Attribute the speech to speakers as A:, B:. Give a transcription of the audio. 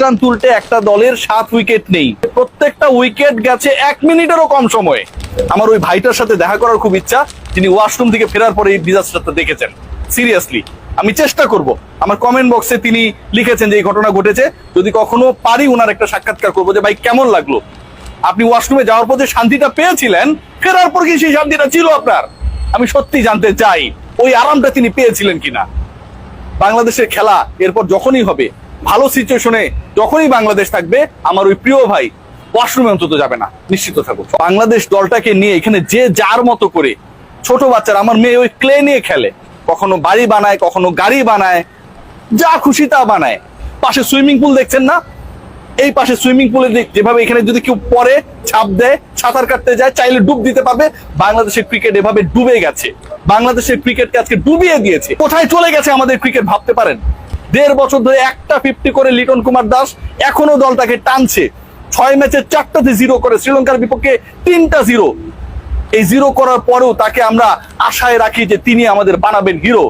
A: Run তুলতে একটা দলের 7 উইকেট নেই, প্রত্যেকটা উইকেট গেছে 1 মিনিটেরও কম সময়ে। আমার ওই ভাইটার সাথে দেখা করার খুব ইচ্ছা, যিনি ওয়াশরুম থেকে ফেরার পরে এই ডিজাস্টারটা দেখেছেন। সিরিয়াসলি আমি চেষ্টা করব, আমার কমেন্ট বক্সে তিনি লিখেছেন যে এই ঘটনা ঘটেছে, যদি কখনো পারি ওনার একটা সাক্ষাৎকার করবো যে ভাই কেমন লাগলো, আপনি ওয়াশরুমে যাওয়ার পর যে শান্তিটা পেয়েছিলেন, ফেরার পর কি সেই শান্তিটা ছিল আপনার? আমি সত্যি জানতে চাই ওই আরামটা তিনি পেয়েছিলেন কিনা। বাংলাদেশের খেলা এরপর যখনই হবে, ভালো সিচুয়েশনে যখনই বাংলাদেশ থাকবে, আমার ওই প্রিয় ভাই ওয়াশরুমে অন্তত যাবে না, নিশ্চিত থাকুক। বাংলাদেশ দলটাকে নিয়ে এখানে যে যার মতো করে, ছোট বাচ্চারা, আমার মেয়ে ওই ক্লে নিয়ে খেলে, কখনো বাড়ি বানায়, কখনো গাড়ি বানায়, যা খুশি তা বানায়। পাশে সুইমিং পুল দেখছেন না, এই পাশে সুইমিং পুলে যেভাবে এখানে যদি কেউ পরে ছাপ দেয়, সাঁতার কাটতে যায়, চাইলে ডুব দিতে পারবে। বাংলাদেশের ক্রিকেট এভাবে ডুবে গেছে, বাংলাদেশের ক্রিকেটকে আজকে ডুবিয়ে দিয়েছে। কোথায় চলে গেছে আমাদের ক্রিকেট ভাবতে পারেন? 1.5 বছর ধরে একটা 50 করে লিটন কুমার দাস এখনো দলটাকে টানছে। 6 ম্যাচে 4টাতে 0 করে, শ্রীলঙ্কার বিপক্ষে 3টা 0। এই 0 করার পরেও তাকে আমরা আশায় রাখি যে তিনি আমাদের বানাবেন হিরো।